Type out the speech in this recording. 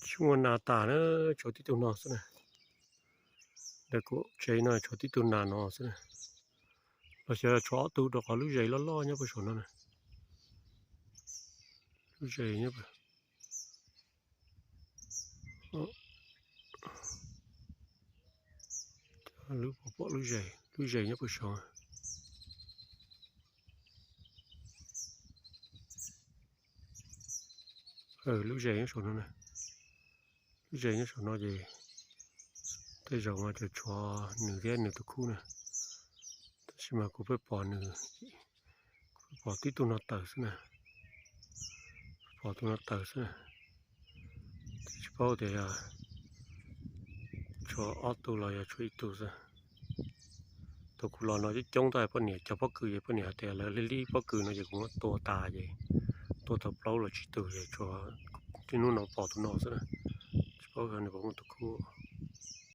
Chua nà tả nó chỗ tí tụ nọ xí nè. Để cô chế nó chỗ tí tụ nà nọ xí nè. Và sẽ chỗ tụ được có lúc dậy lo lo nhá bà chỗ nó nè. Lúc dậy nhá bà. Lúc bỏ lúc dậy nhá bà chỗ. Lúc dậy nhá chỗ nó nè. Lúc dậy nhá chỗ nó gì. Thế giờ mà cho nửa đen nửa tụ khu nè. Thế mà cũng phải bỏ nửa. Bỏ tí tụ nó tờ xí nè. Bỏ tụ nó tờ xí nè. Chỉ bảo để cho auto là cho ít tụ ra. Tôi cũng lo nói chứ chống tay bao nhiêu cho bất cứ gì bao nhiêu thì là lý bất cứ nó gì cũng to ta vậy. Tôi tập lâu là chỉ từ vậy cho cái nó bỏ tụ nó xí nè. Chỉ bảo cái này cũng một tụ khu.